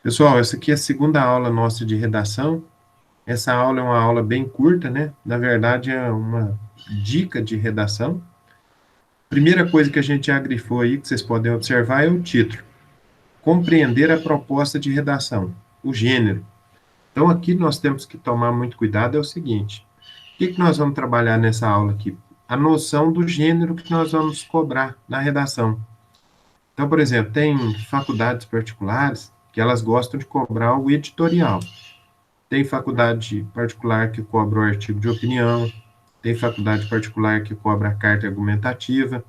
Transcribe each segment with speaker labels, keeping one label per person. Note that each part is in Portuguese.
Speaker 1: Pessoal, essa aqui é a segunda aula nossa de redação. Essa aula é uma aula bem curta, né? Na verdade, é uma dica de redação. Primeira coisa que a gente já grifou aí, que vocês podem observar, é o título. Compreender a proposta de redação, o gênero. Então, aqui nós temos que tomar muito cuidado, é o seguinte. O que nós vamos trabalhar nessa aula aqui? A noção do gênero que nós vamos cobrar na redação. Então, por exemplo, tem faculdades particulares que elas gostam de cobrar o editorial. Tem faculdade particular que cobra o artigo de opinião, tem faculdade particular que cobra a carta argumentativa.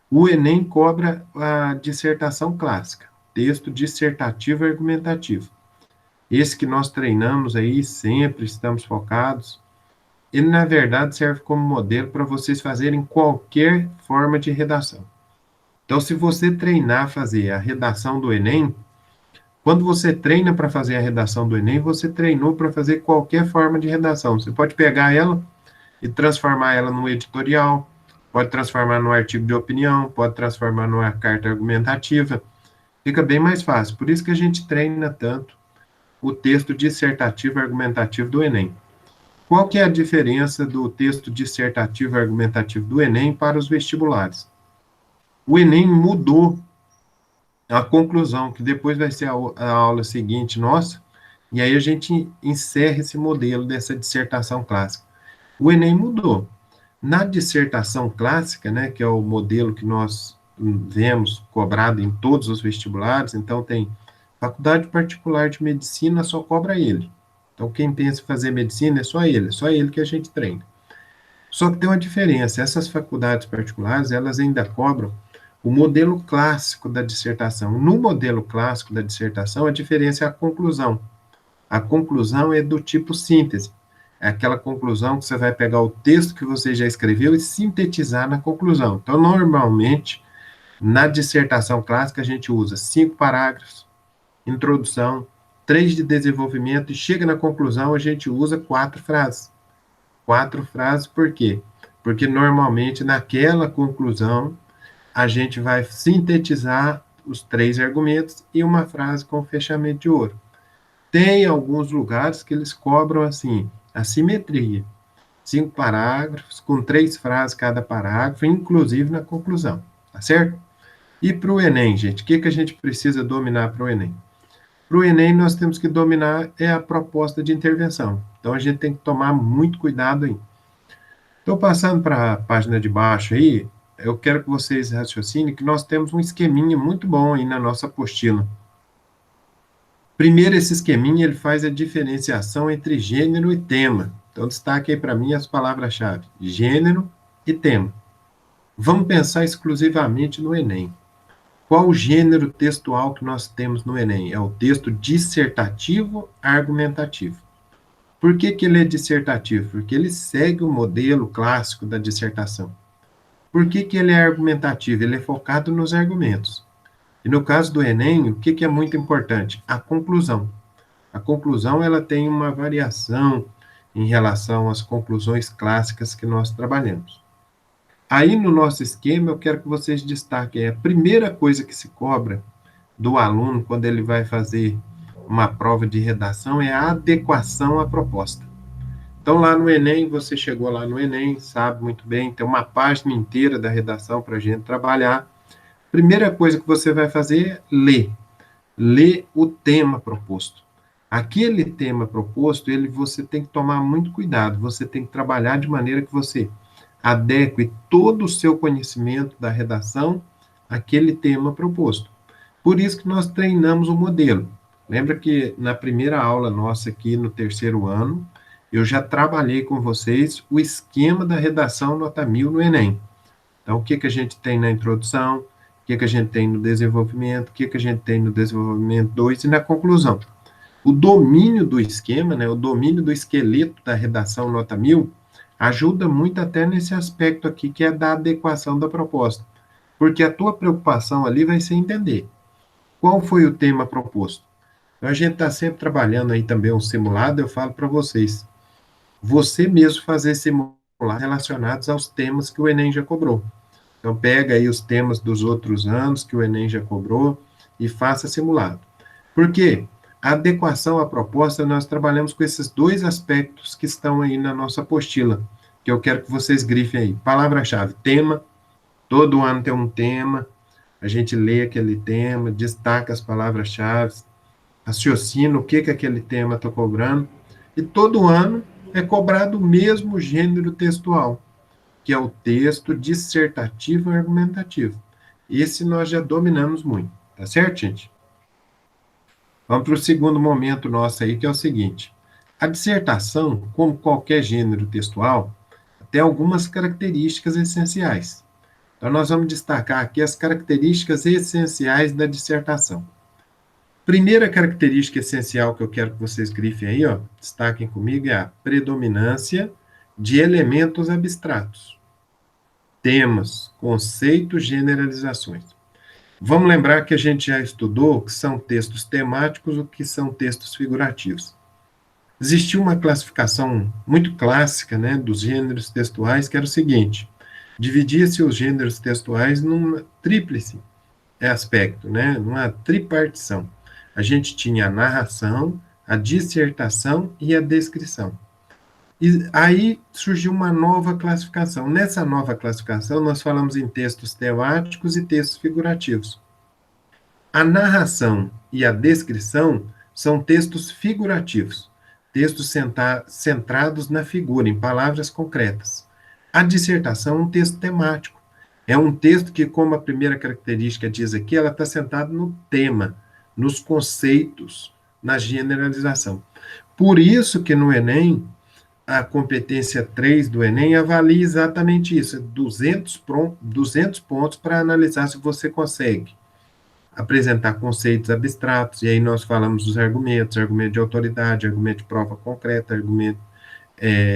Speaker 1: O Enem cobra a dissertação clássica, texto dissertativo e argumentativo. Esse que nós treinamos aí, sempre estamos focados. Ele, na verdade, serve como modelo para vocês fazerem qualquer forma de redação. Então, se você treinar a fazer a redação do Enem, quando você treina para fazer a redação do Enem, você treinou para fazer qualquer forma de redação. Você pode pegar ela e transformar ela num editorial, pode transformar num artigo de opinião, pode transformar numa carta argumentativa. Fica bem mais fácil. Por isso que a gente treina tanto o texto dissertativo e argumentativo do Enem. Qual que é a diferença do texto dissertativo e argumentativo do Enem para os vestibulares? O Enem mudou a conclusão, que depois vai ser a aula seguinte nossa, e aí a gente encerra esse modelo dessa dissertação clássica. O Enem mudou. Na dissertação clássica, né, que é o modelo que nós vemos cobrado em todos os vestibulares, então tem faculdade particular de medicina, só cobra ele. Então, quem pensa em fazer medicina é só ele que a gente treina. Só que tem uma diferença, essas faculdades particulares, elas ainda cobram o modelo clássico da dissertação. No modelo clássico da dissertação, a diferença é a conclusão. A conclusão é do tipo síntese. É aquela conclusão que você vai pegar o texto que você já escreveu e sintetizar na conclusão. Então, normalmente, na dissertação clássica, a gente usa 5 parágrafos, introdução, 3 de desenvolvimento, e chega na conclusão, a gente usa 4 frases. 4 frases, por quê? Porque normalmente naquela conclusão a gente vai sintetizar os 3 argumentos e uma frase com fechamento de ouro. Tem alguns lugares que eles cobram assim, a simetria. 5 parágrafos, com 3 frases cada parágrafo, inclusive na conclusão, tá certo? E para o Enem, gente, o que a gente precisa dominar para o Enem? Para o Enem, nós temos que dominar a proposta de intervenção. Então, a gente tem que tomar muito cuidado aí. Então, passando para a página de baixo aí, eu quero que vocês raciocinem que nós temos um esqueminha muito bom aí na nossa apostila. Primeiro, esse esqueminha, ele faz a diferenciação entre gênero e tema. Então, destaque aí para mim as palavras-chave, gênero e tema. Vamos pensar exclusivamente no Enem. Qual o gênero textual que nós temos no Enem? É o texto dissertativo argumentativo. Por que ele é dissertativo? Porque ele segue o modelo clássico da dissertação. Por que ele é argumentativo? Ele é focado nos argumentos. E no caso do Enem, o que é muito importante? A conclusão. A conclusão ela tem uma variação em relação às conclusões clássicas que nós trabalhamos. Aí no nosso esquema, eu quero que vocês destaquem a primeira coisa que se cobra do aluno quando ele vai fazer uma prova de redação é a adequação à proposta. Então, lá no Enem, você chegou lá no Enem, sabe muito bem, tem uma página inteira da redação para a gente trabalhar. Primeira coisa que você vai fazer é ler. Ler o tema proposto. Aquele tema proposto, você tem que tomar muito cuidado, você tem que trabalhar de maneira que você adeque todo o seu conhecimento da redação àquele tema proposto. Por isso que nós treinamos o modelo. Lembra que na primeira aula nossa aqui no terceiro ano, eu já trabalhei com vocês o esquema da redação nota 1000 no Enem. Então, o que a gente tem na introdução, o que a gente tem no desenvolvimento, o que a gente tem no desenvolvimento 2 e na conclusão. O domínio do esquema, né, o domínio do esqueleto da redação nota 1000, ajuda muito até nesse aspecto aqui, que é da adequação da proposta. Porque a tua preocupação ali vai ser entender qual foi o tema proposto. Então, a gente está sempre trabalhando aí também um simulado, eu falo para vocês, você mesmo fazer simulados relacionados aos temas que o Enem já cobrou. Então, pega aí os temas dos outros anos que o Enem já cobrou e faça simulado. Porque a adequação à proposta, nós trabalhamos com esses dois aspectos que estão aí na nossa apostila, que eu quero que vocês grifem aí. Palavra-chave, tema. Todo ano tem um tema, a gente lê aquele tema, destaca as palavras-chave, raciocina o que aquele tema está cobrando, e todo ano é cobrado o mesmo gênero textual, que é o texto dissertativo e argumentativo. Esse nós já dominamos muito, tá certo, gente? Vamos para o segundo momento nosso aí, que é o seguinte. A dissertação, como qualquer gênero textual, tem algumas características essenciais. Então, nós vamos destacar aqui as características essenciais da dissertação. Primeira característica essencial que eu quero que vocês grifem aí, ó, destaquem comigo, é a predominância de elementos abstratos, temas, conceitos, generalizações. Vamos lembrar que a gente já estudou o que são textos temáticos e o que são textos figurativos. Existia uma classificação muito clássica, né, dos gêneros textuais, que era o seguinte: dividia-se os gêneros textuais num tríplice aspecto, né, numa tripartição. A gente tinha a narração, a dissertação e a descrição. E aí surgiu uma nova classificação. Nessa nova classificação, nós falamos em textos temáticos e textos figurativos. A narração e a descrição são textos figurativos, textos centrados na figura, em palavras concretas. A dissertação é um texto temático. É um texto que, como a primeira característica diz aqui, ela está sentada no tema, nos conceitos, na generalização. Por isso que no Enem, a competência 3 do Enem avalia exatamente isso, 200 pontos para analisar se você consegue apresentar conceitos abstratos, e aí nós falamos dos argumentos, argumento de autoridade, argumento de prova concreta, argumento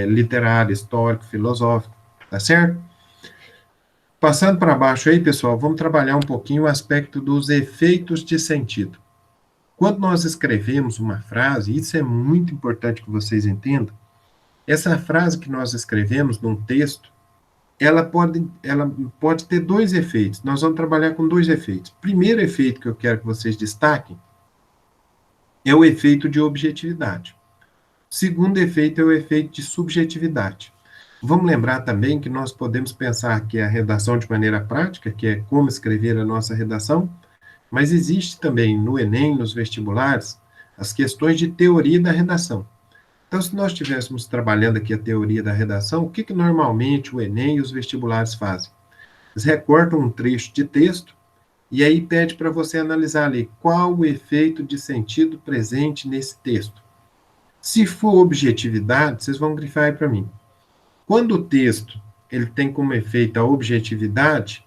Speaker 1: literário, histórico, filosófico, tá certo? Passando para baixo aí, pessoal, vamos trabalhar um pouquinho o aspecto dos efeitos de sentido. Quando nós escrevemos uma frase, isso é muito importante que vocês entendam, essa frase que nós escrevemos num texto, ela pode ter dois efeitos. Nós vamos trabalhar com dois efeitos. Primeiro efeito que eu quero que vocês destaquem é o efeito de objetividade. Segundo efeito é o efeito de subjetividade. Vamos lembrar também que nós podemos pensar que a redação de maneira prática, que é como escrever a nossa redação, mas existe também no Enem, nos vestibulares, as questões de teoria da redação. Então, se nós estivéssemos trabalhando aqui a teoria da redação, o que normalmente o Enem e os vestibulares fazem? Eles recortam um trecho de texto e aí pede para você analisar ali qual o efeito de sentido presente nesse texto. Se for objetividade, vocês vão grifar aí para mim. Quando o texto ele tem como efeito a objetividade,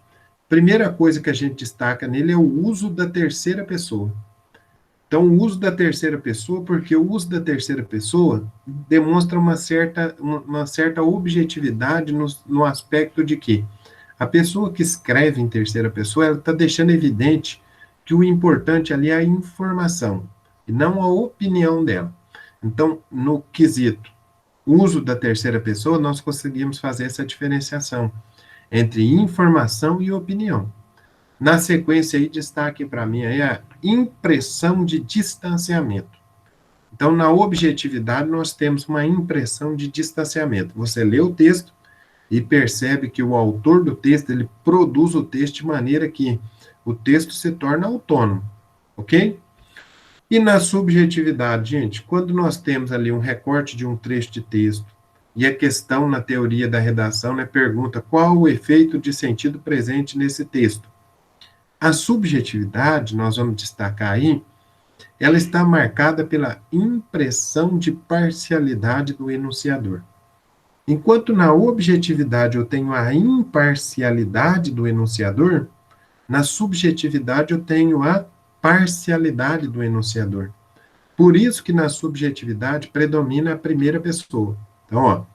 Speaker 1: primeira coisa que a gente destaca nele é o uso da terceira pessoa. Então, o uso da terceira pessoa, porque o uso da terceira pessoa demonstra uma certa objetividade no aspecto de que a pessoa que escreve em terceira pessoa, ela está deixando evidente que o importante ali é a informação, e não a opinião dela. Então, no quesito uso da terceira pessoa, nós conseguimos fazer essa diferenciação entre informação e opinião. Na sequência aí, destaque para mim aí a impressão de distanciamento. Então, na objetividade, nós temos uma impressão de distanciamento. Você lê o texto e percebe que o autor do texto, ele produz o texto de maneira que o texto se torna autônomo, ok? E na subjetividade, gente, quando nós temos ali um recorte de um trecho de texto, e a questão na teoria da redação, né, pergunta qual o efeito de sentido presente nesse texto. A subjetividade, nós vamos destacar aí, ela está marcada pela impressão de parcialidade do enunciador. Enquanto na objetividade eu tenho a imparcialidade do enunciador, na subjetividade eu tenho a parcialidade do enunciador. Por isso que na subjetividade predomina a primeira pessoa. Então, ó,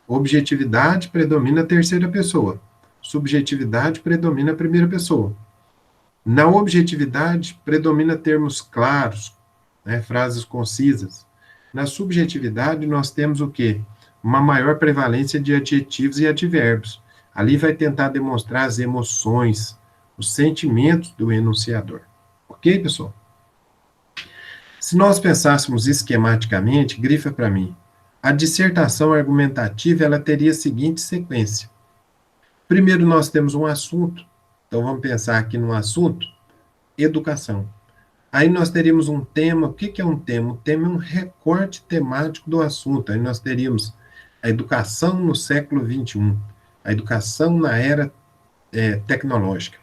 Speaker 1: objetividade predomina a terceira pessoa. Subjetividade predomina a primeira pessoa. Na objetividade, predomina termos claros, né, frases concisas. Na subjetividade, nós temos o quê? Uma maior prevalência de adjetivos e advérbios. Ali vai tentar demonstrar as emoções, os sentimentos do enunciador. Ok, pessoal? Se nós pensássemos esquematicamente, grifa para mim, a dissertação argumentativa ela teria a seguinte sequência. Primeiro nós temos um assunto, então vamos pensar aqui no assunto, educação. Aí nós teríamos um tema, o que que é um tema? O tema é um recorte temático do assunto, aí nós teríamos a educação no século XXI, a educação na era tecnológica.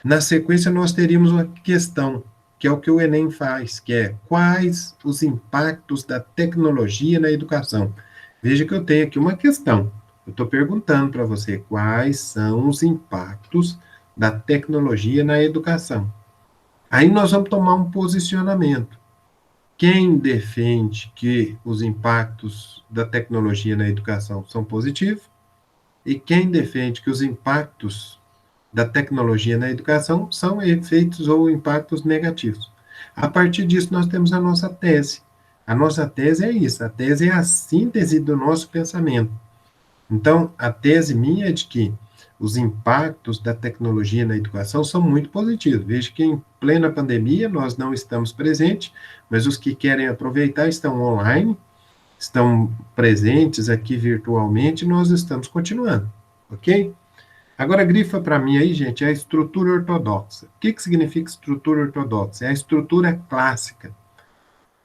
Speaker 1: Na sequência, nós teríamos uma questão, que é o que o Enem faz, que é quais os impactos da tecnologia na educação. Veja que eu tenho aqui uma questão. Eu estou perguntando para você quais são os impactos da tecnologia na educação. Aí nós vamos tomar um posicionamento. Quem defende que os impactos da tecnologia na educação são positivos e quem defende que os impactos da tecnologia na educação são efeitos ou impactos negativos. A partir disso, nós temos a nossa tese. A nossa tese é isso, a tese é a síntese do nosso pensamento. Então, a tese minha é de que os impactos da tecnologia na educação são muito positivos. Veja que em plena pandemia nós não estamos presentes, mas os que querem aproveitar estão online, estão presentes aqui virtualmente, e nós estamos continuando, ok? Agora, grifa para mim aí, gente, é a estrutura ortodoxa. O que significa estrutura ortodoxa? É a estrutura clássica.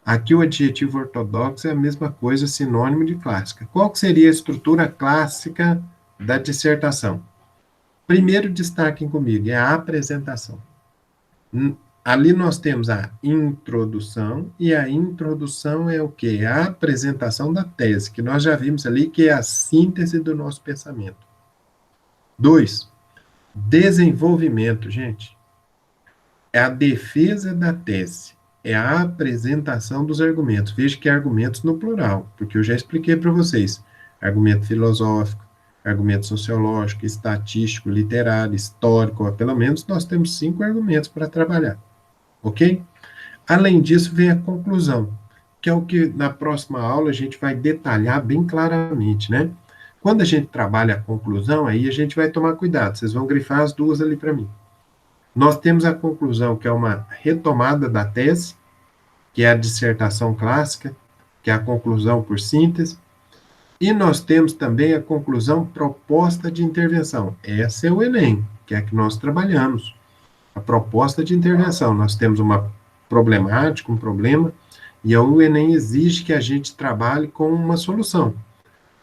Speaker 1: Aqui o adjetivo ortodoxo é a mesma coisa, sinônimo de clássica. Qual que seria a estrutura clássica da dissertação? Primeiro, destaquem comigo, é a apresentação. Ali nós temos a introdução, e a introdução é o quê? É a apresentação da tese, que nós já vimos ali, que é a síntese do nosso pensamento. 2, desenvolvimento, gente. É a defesa da tese, é a apresentação dos argumentos. Veja que é argumentos no plural, porque eu já expliquei para vocês. Argumento filosófico, argumento sociológico, estatístico, literário, histórico, pelo menos nós temos 5 argumentos para trabalhar, ok? Além disso, vem a conclusão, que é o que na próxima aula a gente vai detalhar bem claramente, né? Quando a gente trabalha a conclusão, aí a gente vai tomar cuidado, vocês vão grifar as duas ali para mim. Nós temos a conclusão, que é uma retomada da tese, que é a dissertação clássica, que é a conclusão por síntese, e nós temos também a conclusão proposta de intervenção. Essa é o Enem, que é a que nós trabalhamos. A proposta de intervenção. Nós temos uma problemática, um problema, e o Enem exige que a gente trabalhe com uma solução.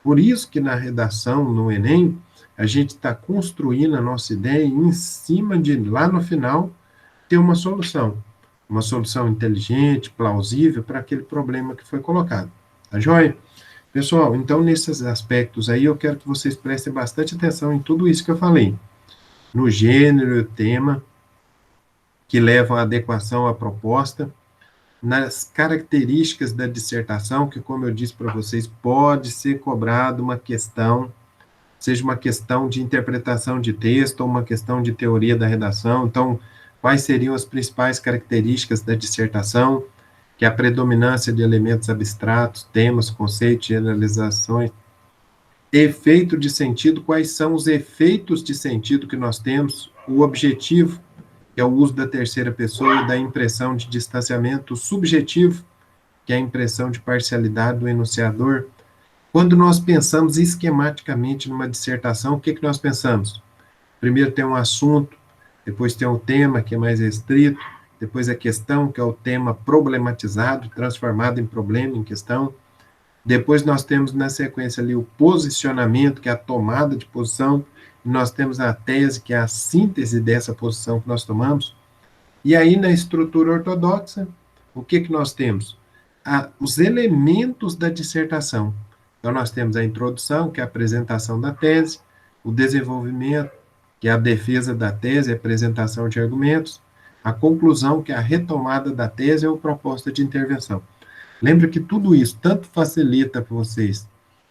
Speaker 1: Por isso que na redação, no Enem, a gente está construindo a nossa ideia em cima de, lá no final, ter uma solução inteligente, plausível para aquele problema que foi colocado. Tá joia? Pessoal, então, nesses aspectos aí, eu quero que vocês prestem bastante atenção em tudo isso que eu falei. No gênero e tema, que levam à adequação à proposta, nas características da dissertação, que, como eu disse para vocês, pode ser cobrado uma questão, seja uma questão de interpretação de texto ou uma questão de teoria da redação. Então, quais seriam as principais características da dissertação? Que é a predominância de elementos abstratos, temas, conceitos, generalizações. Efeito de sentido, quais são os efeitos de sentido que nós temos? O objetivo, que é o uso da terceira pessoa, da impressão de distanciamento. O subjetivo, que é a impressão de parcialidade do enunciador. Quando nós pensamos esquematicamente numa dissertação, o que nós pensamos? Primeiro tem um assunto, depois tem o tema, que é mais restrito, depois a questão, que é o tema problematizado, transformado em problema, em questão. Depois nós temos na sequência ali o posicionamento, que é a tomada de posição, e nós temos a tese, que é a síntese dessa posição que nós tomamos. E aí na estrutura ortodoxa, o que nós temos? Os elementos da dissertação. Então nós temos a introdução, que é a apresentação da tese, o desenvolvimento, que é a defesa da tese, a apresentação de argumentos, a conclusão, que é a retomada da tese ou proposta de intervenção. Lembra que tudo isso tanto facilita para vocês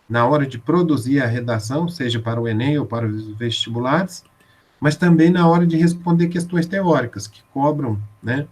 Speaker 1: na hora de produzir a redação, seja para o Enem ou para os vestibulares, mas também na hora de responder questões teóricas, que cobram, né,